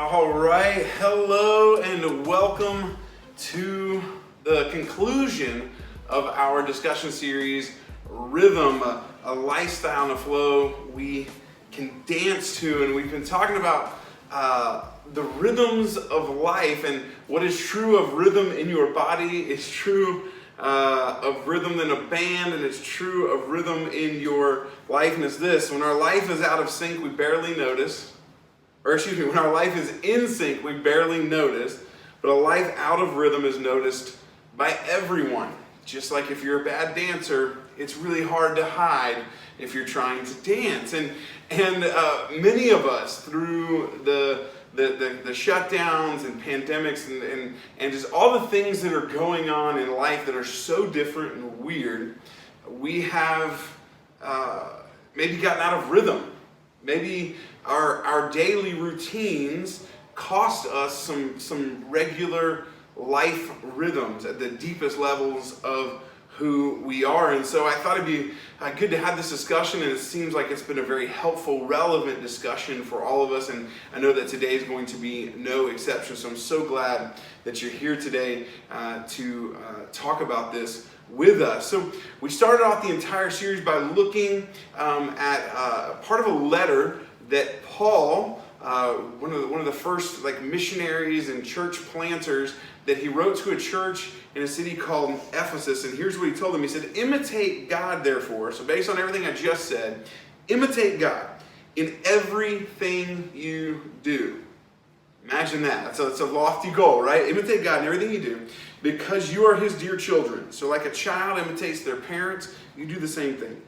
All right, hello and welcome to the conclusion of our discussion series, Rhythm, a lifestyle and a flow we can dance to. And we've been talking about the rhythms of life, and what is true of rhythm in your body is true of rhythm in a band, and it's true of rhythm in your life. And it's this: when our life is out of sync, we barely notice. When our life is in sync, we barely notice, but a life out of rhythm is noticed by everyone. Just like if you're a bad dancer, it's really hard to hide if you're trying to dance. And many of us, through the shutdowns and pandemics and just all the things that are going on in life that are so different and weird, we have maybe gotten out of rhythm. Maybe our daily routines cost us some regular life rhythms at the deepest levels of who we are. And so I thought it'd be good to have this discussion, and it seems like it's been a very helpful, relevant discussion for all of us, and I know that today is going to be no exception. So I'm so glad that you're here today to talk about this with us. So we started off the entire series by looking at part of a letter that Paul, one of the first missionaries and church planters, that he wrote to a church in a city called Ephesus. And here's what he told them. He said, "Imitate God, therefore." So based on everything I just said, imitate God in everything you do. Imagine that. That's a lofty goal, right? Imitate God in everything you do, because you are his dear children. So like a child imitates their parents, you do the same thing.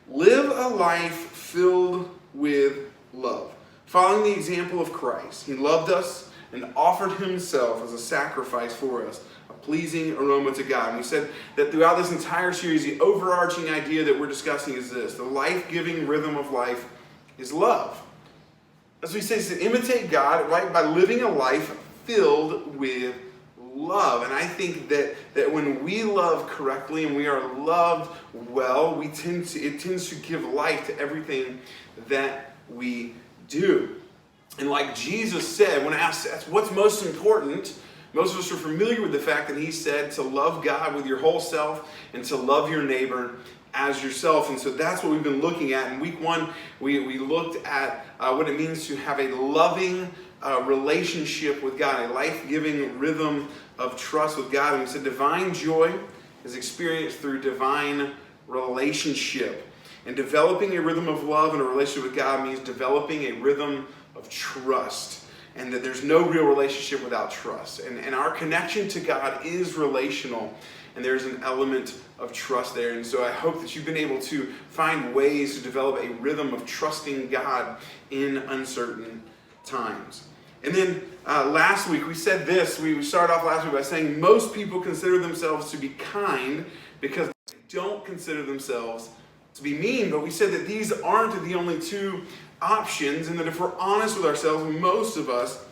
Live a life filled with love, following the example of Christ. He loved us and offered himself as a sacrifice for us, a pleasing aroma to God. And we said that throughout this entire series, the overarching idea that we're discussing is this: the life-giving rhythm of life is love. As we say, to imitate God, right, by living a life filled with love. And I think that when we love correctly and we are loved well, it tends to give life to everything that we do. And like Jesus said, when asked what's most important, most of us are familiar with the fact that he said to love God with your whole self and to love your neighbor as yourself. And so that's what we've been looking at. In week one, we looked at what it means to have a loving relationship with God, a life-giving rhythm of trust with God. And we said divine joy is experienced through divine relationship. And developing a rhythm of love and a relationship with God means developing a rhythm of trust. And that there's no real relationship without trust. And our connection to God is relational. And there's an element of trust there. And so I hope that you've been able to find ways to develop a rhythm of trusting God in uncertain times. And then last week we said this. We started off last week by saying most people consider themselves to be kind because they don't consider themselves to be mean. But we said that these aren't the only two options, and that if we're honest with ourselves, most of us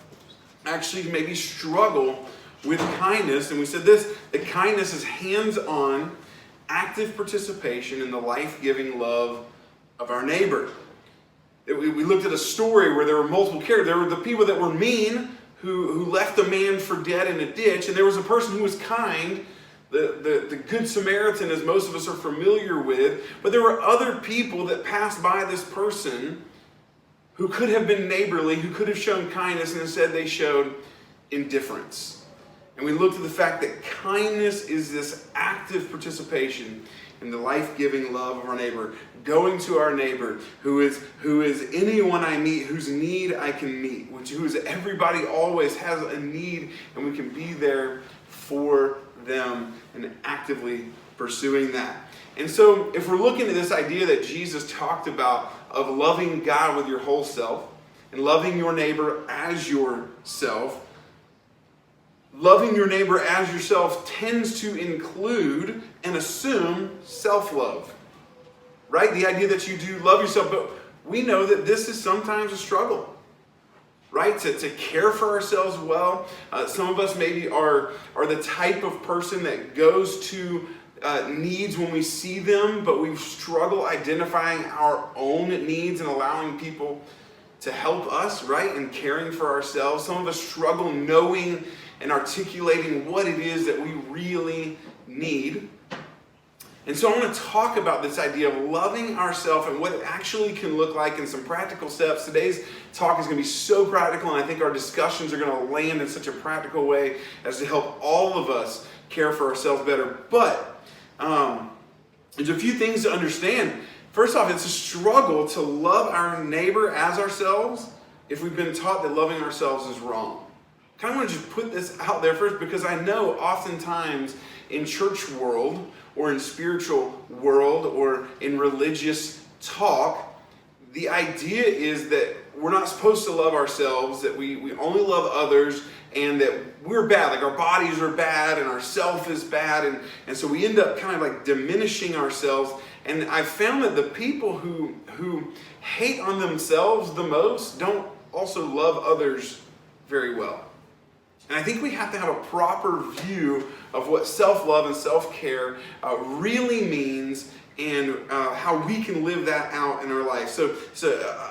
actually maybe struggle with kindness. And we said this: that kindness is hands-on, active participation in the life-giving love of our neighbor. We looked at a story where there were multiple characters. There were the people that were mean, who left a man for dead in a ditch, and there was a person who was kind, the Good Samaritan, as most of us are familiar with. But there were other people that passed by this person who could have been neighborly, who could have shown kindness, and instead they showed indifference. And we looked at the fact that kindness is this active participation in the life-giving love of our neighbor, going to our neighbor who is anyone I meet, whose need I can meet, who is everybody always has a need, and we can be there for them and actively pursuing that. And so if we're looking at this idea that Jesus talked about of loving God with your whole self and loving your neighbor as yourself, loving your neighbor as yourself tends to include and assume self-love, right? The idea that you do love yourself, but we know that this is sometimes a struggle, right? To care for ourselves well. Some of us maybe are the type of person that goes to needs when we see them, but we struggle identifying our own needs and allowing people to help us, right, in caring for ourselves. Some of us struggle knowing and articulating what it is that we really need. And so I want to talk about this idea of loving ourselves and what it actually can look like in some practical steps. Today's talk is going to be so practical, and I think our discussions are going to land in such a practical way as to help all of us care for ourselves better. But there's a few things to understand. First off, it's a struggle to love our neighbor as ourselves if we've been taught that loving ourselves is wrong. I kind of want to just put this out there first, because I know oftentimes in church world or in spiritual world or in religious talk, the idea is that we're not supposed to love ourselves, that we only love others, and that we're bad, like our bodies are bad and our self is bad, and so we end up kind of like diminishing ourselves. And I've found that the people who hate on themselves the most don't also love others very well. And I think we have to have a proper view of what self-love and self-care really means, and how we can live that out in our life. So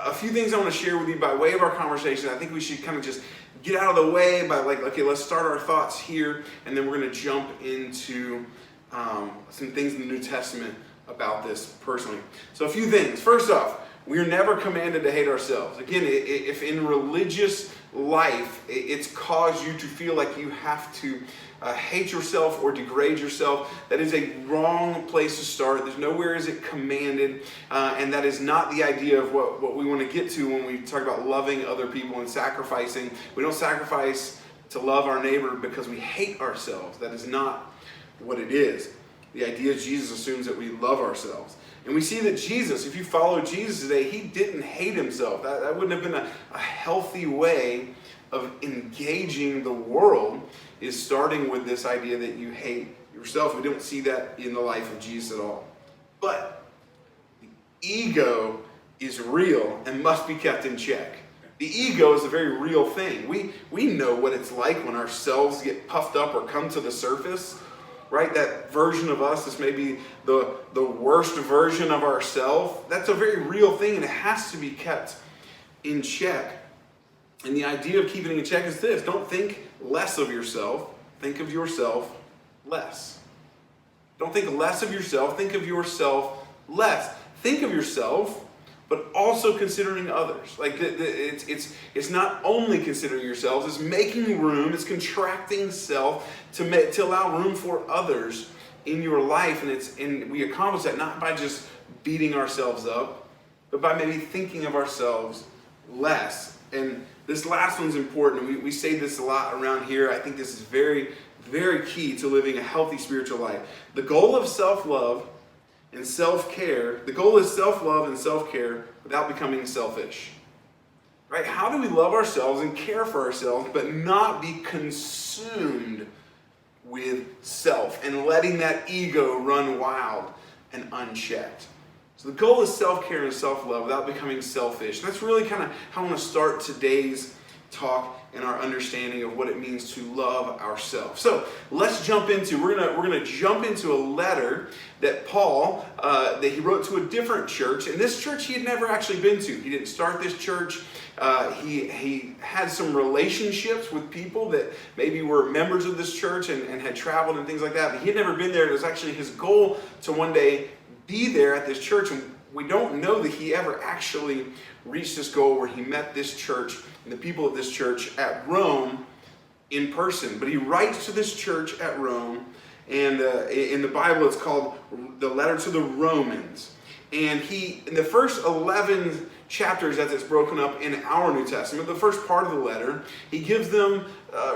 a few things I want to share with you by way of our conversation. I think we should kind of just get out of the way by okay, let's start our thoughts here, and then we're going to jump into some things in the New Testament about this personally. So a few things. First off, we are never commanded to hate ourselves. Again, if in religious life it's caused you to feel like you have to hate yourself or degrade yourself, that is a wrong place to start. There's nowhere is it commanded, and that is not the idea of what we want to get to when we talk about loving other people and sacrificing. We don't sacrifice to love our neighbor because we hate ourselves. That is not what it is. The idea is Jesus assumes that we love ourselves. And we see that Jesus, if you follow Jesus today, he didn't hate himself. That wouldn't have been a healthy way of engaging the world, is starting with this idea that you hate yourself. We don't see that in the life of Jesus at all. But the ego is real and must be kept in check. The ego is a very real thing. We know what it's like when ourselves get puffed up or come to the surface. Right? That version of us is maybe the worst version of ourselves. That's a very real thing, and it has to be kept in check. And the idea of keeping it in check is this: don't think less of yourself, think of yourself less. Don't think less of yourself, think of yourself less. Think of yourself, but also considering others. Like it's not only considering yourselves, it's making room, it's contracting self to allow room for others in your life. And we accomplish that not by just beating ourselves up, but by maybe thinking of ourselves less. And this last one's important. We say this a lot around here. I think this is very, very key to living a healthy spiritual life. The goal of self-love and self-care, the goal is self-love and self-care without becoming selfish. Right? How do we love ourselves and care for ourselves but not be consumed with self and letting that ego run wild and unchecked? So the goal is self-care and self-love without becoming selfish. And that's really kind of how I want to start today's talk and our understanding of what it means to love ourselves. So let's jump into, we're gonna jump into a letter that Paul, that he wrote to a different church. And this church he had never actually been to. He didn't start this church. He had some relationships with people that maybe were members of this church and had traveled and things like that. But he had never been there. It was actually his goal to one day be there at this church. And we don't know that he ever actually reached this goal where he met this church and the people of this church at Rome in person. But he writes to this church at Rome, and in the Bible it's called the letter to the Romans. And he, in the first 11 chapters as it's broken up in our New Testament, the first part of the letter, he gives them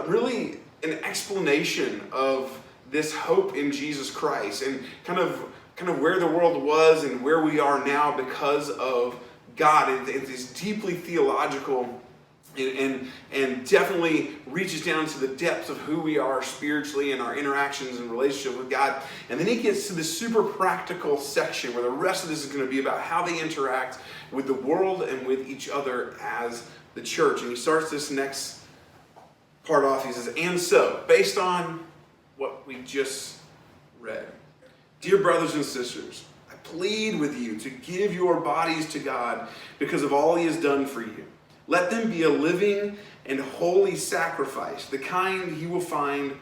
really an explanation of this hope in Jesus Christ and kind of where the world was and where we are now because of God. It's deeply theological and definitely reaches down to the depths of who we are spiritually and our interactions and relationship with God. And then he gets to this super practical section where the rest of this is going to be about how they interact with the world and with each other as the church. And he starts this next part off. He says, and so, based on what we just read, dear brothers and sisters, I plead with you to give your bodies to God because of all he has done for you. Let them be a living and holy sacrifice, the kind he will find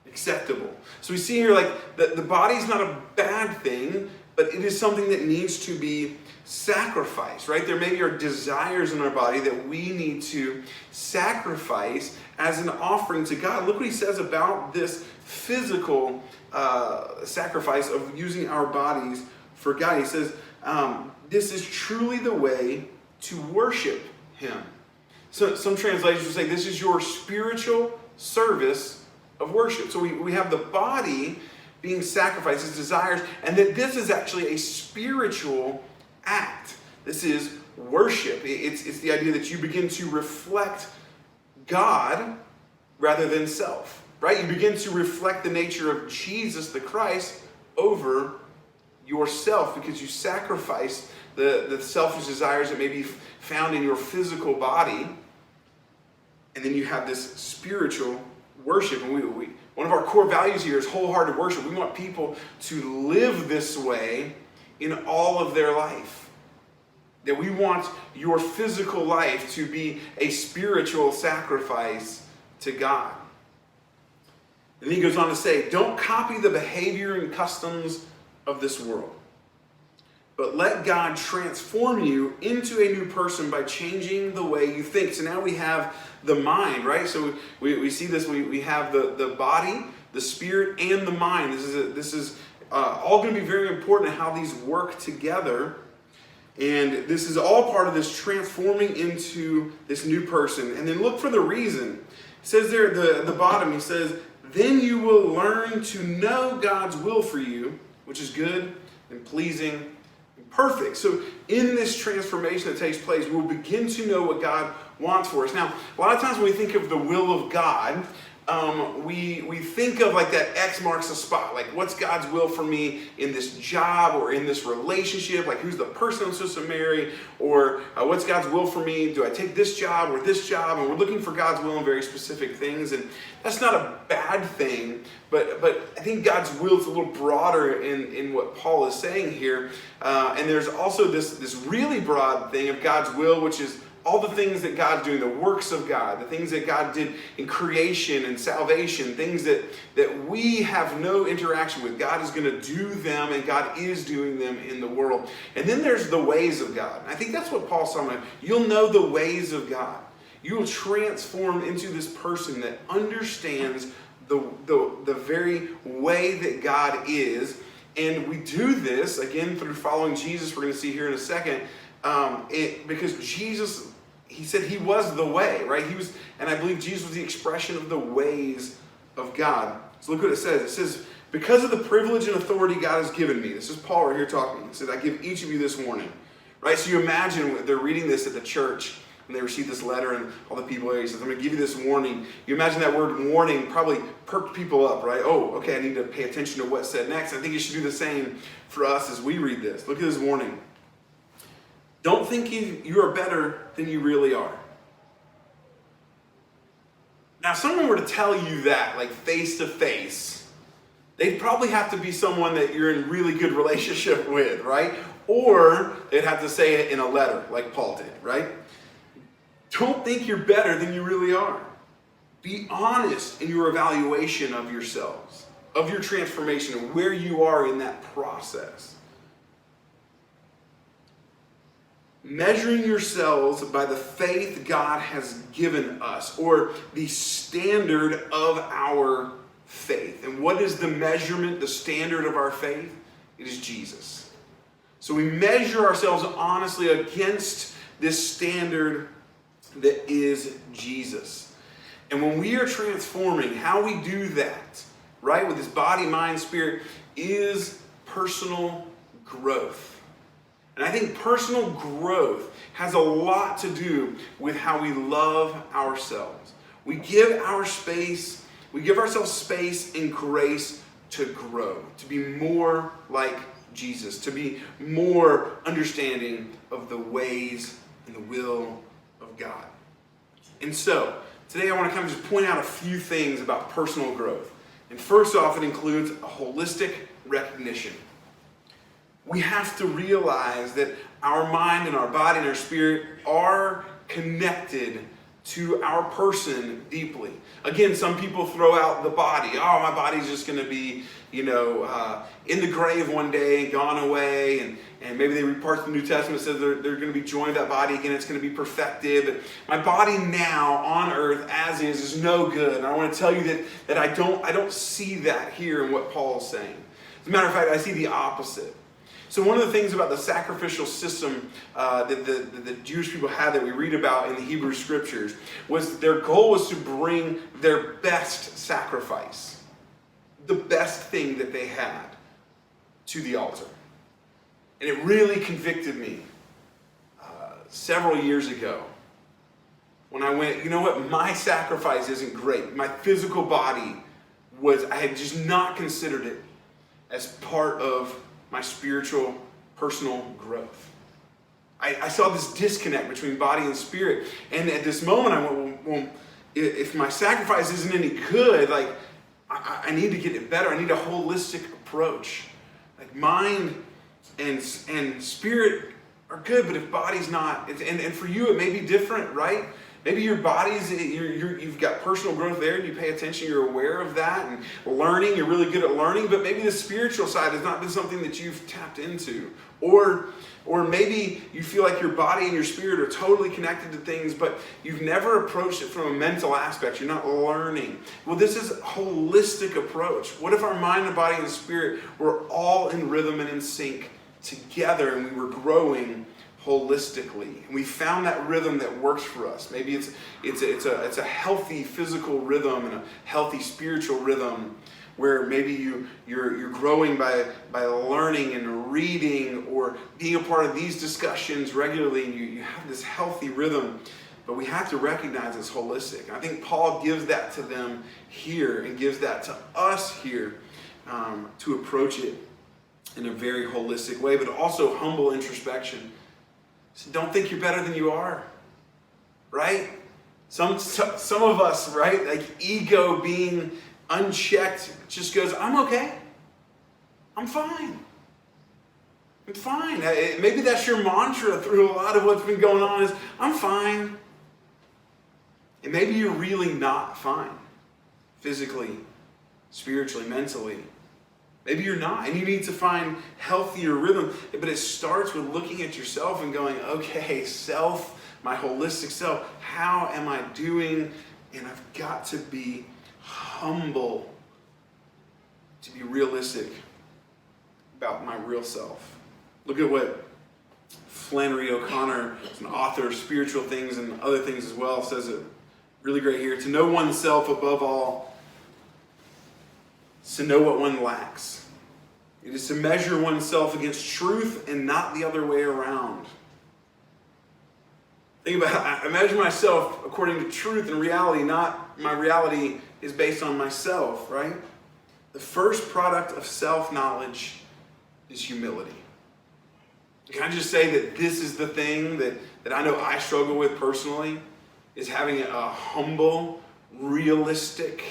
acceptable. So we see here like the body's not a bad thing, but it is something that needs to be sacrificed, right? There maybe are desires in our body that we need to sacrifice as an offering to God. Look what he says about this physical sacrifice of using our bodies for God. He says, this is truly the way to worship him. So some translations will say this is your spiritual service of worship. So we have the body being sacrificed, its desires, and that this is actually a spiritual act. This is worship. It's the idea that you begin to reflect God rather than self, right? You begin to reflect the nature of Jesus the Christ over yourself because you sacrifice the selfish desires that may be found in your physical body, and then you have this spiritual worship. And one of our core values here is wholehearted worship. We want people to live this way in all of their life. That we want your physical life to be a spiritual sacrifice to God. And then he goes on to say, don't copy the behavior and customs of this world, but let God transform you into a new person by changing the way you think. So now we have the mind, right? So we see this, we have the body, the spirit, and the mind. This is all going to be very important in how these work together. And this is all part of this transforming into this new person. And then look for the reason. It says there at the bottom, he says, then you will learn to know God's will for you, which is good and pleasing and perfect. So in this transformation that takes place, we'll begin to know what God wants for us. Now, a lot of times when we think of the will of God, we think of like that X marks the spot. Like, what's God's will for me in this job or in this relationship? Like, who's the person I'm supposed to marry? Or what's God's will for me? Do I take this job or this job? And we're looking for God's will in very specific things. And that's not a bad thing. But I think God's will is a little broader in what Paul is saying here. And there's also this really broad thing of God's will, which is all the things that God's doing, the works of God, the things that God did in creation and salvation, things that we have no interaction with. God is going to do them, and God is doing them in the world. And then there's the ways of God. And I think that's what Paul's talking about. You'll know the ways of God. You will transform into this person that understands the very way that God is. And we do this, again, through following Jesus. We're going to see here in a second. Because Jesus, he said he was the way, right? And I believe Jesus was the expression of the ways of God. So look what it says. It says, because of the privilege and authority God has given me. This is Paul right here talking. He said, I give each of you this warning. Right? So you imagine they're reading this at the church and they receive this letter and all the people there. He says, I'm going to give you this warning. You imagine that word warning probably perked people up, right? Oh, okay, I need to pay attention to what's said next. I think you should do the same for us as we read this. Look at this warning. Don't think you are better than you really are. Now, if someone were to tell you that, like face to face, they'd probably have to be someone that you're in really good relationship with, right? Or they'd have to say it in a letter, like Paul did, right? Don't think you're better than you really are. Be honest in your evaluation of yourselves, of your transformation, and where you are in that process. Measuring yourselves by the faith God has given us, or the standard of our faith. And what is the measurement, the standard of our faith? It is Jesus. So we measure ourselves honestly against this standard that is Jesus. And when we are transforming, how we do that, right, with this body, mind, spirit, is personal growth. And I think personal growth has a lot to do with how we love ourselves. We give ourselves space and grace to grow, to be more like Jesus, to be more understanding of the ways and the will of God. And so, today I want to kind of just point out a few things about personal growth. And first off, it includes a holistic recognition. We have to realize that our mind and our body and our spirit are connected to our person deeply. Again, some people throw out the body. Oh, my body's just going to be, in the grave one day, gone away, and maybe they read parts of the New Testament that says they're going to be joined to that body again. It's going to be perfected. But my body now on earth as is no good. And I want to tell you that I don't see that here in what Paul is saying. As a matter of fact, I see the opposite. So one of the things about the sacrificial system that the Jewish people had that we read about in the Hebrew scriptures was their goal was to bring their best sacrifice, the best thing that they had, to the altar. And it really convicted me several years ago when I went, you know what, my sacrifice isn't great. My physical body I had just not considered it as part of my spiritual, personal growth. I saw this disconnect between body and spirit. And at this moment, I went, well, if my sacrifice isn't any good, like, I need to get it better. I need a holistic approach. Like, mind and spirit are good, but if body's not, and for you, it may be different, right? Maybe your body's, you've got personal growth there and you pay attention, you're aware of that, and learning, you're really good at learning, but maybe the spiritual side has not been something that you've tapped into. Or maybe you feel like your body and your spirit are totally connected to things, but you've never approached it from a mental aspect. You're not learning. Well, this is a holistic approach. What if our mind and body and spirit were all in rhythm and in sync together and we were growing holistically, and we found that rhythm that works for us? Maybe it's a healthy physical rhythm and a healthy spiritual rhythm, where maybe you're growing by learning and reading or being a part of these discussions regularly, and you have this healthy rhythm. But we have to recognize it's holistic. And I think Paul gives that to them here and gives that to us here to approach it in a very holistic way, but also humble introspection. So don't think you're better than you are, right? Some of us, right, like ego being unchecked, just goes, I'm okay. I'm fine. I'm fine. Maybe that's your mantra through a lot of what's been going on is, I'm fine. And maybe you're really not fine. Physically, spiritually, mentally. Maybe you're not, and you need to find healthier rhythm. But it starts with looking at yourself and going, okay, self, my holistic self, how am I doing? And I've got to be humble, to be realistic about my real self. Look at what Flannery O'Connor, an author of spiritual things and other things as well, says it really great here. To know oneself above all is to know what one lacks. It is to measure oneself against truth and not the other way around. Think about it. I measure myself according to truth and reality, not my reality is based on myself, right? The first product of self-knowledge is humility. Can I just say that this is the thing that I know I struggle with personally, is having a humble, realistic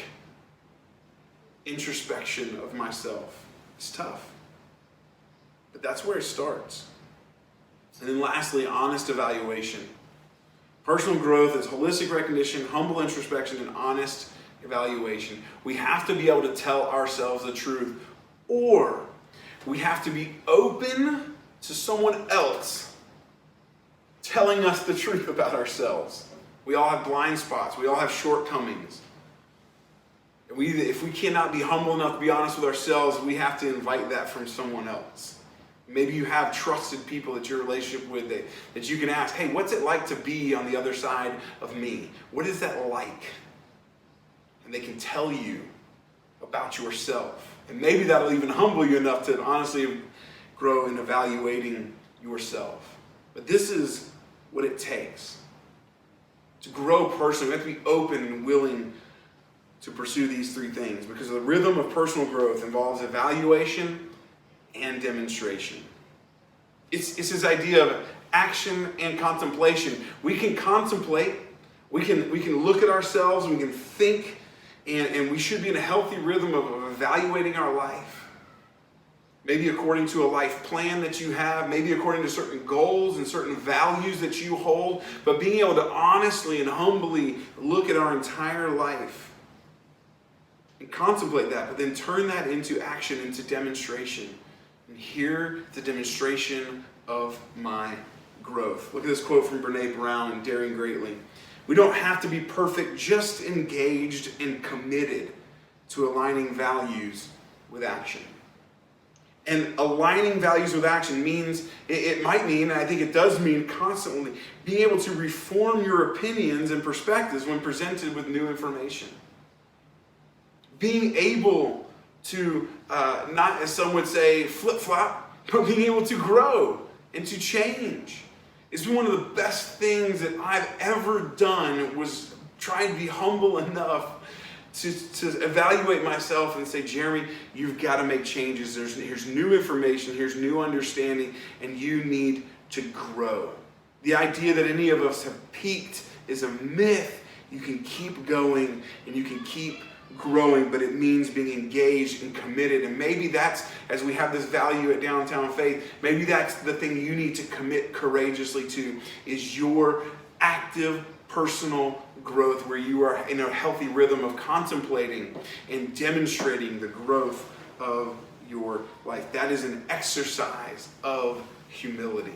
introspection of myself. It's tough. But that's where it starts. And then lastly, honest evaluation. Personal growth is holistic recognition, humble introspection, and honest evaluation. We have to be able to tell ourselves the truth, or we have to be open to someone else telling us the truth about ourselves. We all have blind spots. We all have shortcomings. If we cannot be humble enough to be honest with ourselves, we have to invite that from someone else. Maybe you have trusted people that you're in a relationship with that you can ask, hey, what's it like to be on the other side of me? What is that like? And they can tell you about yourself. And maybe that'll even humble you enough to honestly grow in evaluating yourself. But this is what it takes. To grow personally, we have to be open and willing to pursue these three things, because the rhythm of personal growth involves evaluation and demonstration. It's this idea of action and contemplation. We can contemplate, we can look at ourselves, we can think, and we should be in a healthy rhythm of evaluating our life. maybe according to a life plan that you have, maybe according to certain goals and certain values that you hold, but being able to honestly and humbly look at our entire life and contemplate that, but then turn that into action, into demonstration. And hear the demonstration of my growth. Look at this quote from Brene Brown in Daring Greatly. We don't have to be perfect, just engaged and committed to aligning values with action. And aligning values with action means, it might mean, and I think it does mean constantly, being able to reform your opinions and perspectives when presented with new information. Being able to, not as some would say, flip-flop, but being able to grow and to change. It's been one of the best things that I've ever done was try to be humble enough to evaluate myself and say, Jeremy, you've got to make changes. Here's new information, here's new understanding, and you need to grow. The idea that any of us have peaked is a myth. You can keep going and you can keep growing, but it means being engaged and committed. And maybe that's, as we have this value at Downtown Faith, maybe that's the thing you need to commit courageously to, is your active personal growth, where you are in a healthy rhythm of contemplating and demonstrating the growth of your life. That is an exercise of humility.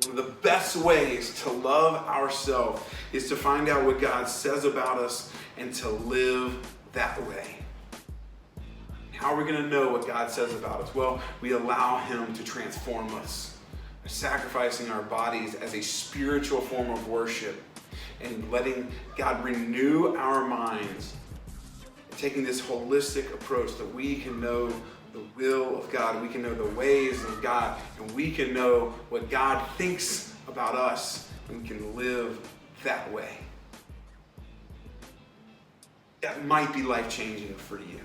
One of the best ways to love ourselves is to find out what God says about us and to live that way. How are we going to know what God says about us? Well, we allow Him to transform us, sacrificing our bodies as a spiritual form of worship and letting God renew our minds, taking this holistic approach that we can know the will of God, we can know the ways of God, and we can know what God thinks about us, and we can live that way. That might be life-changing for you.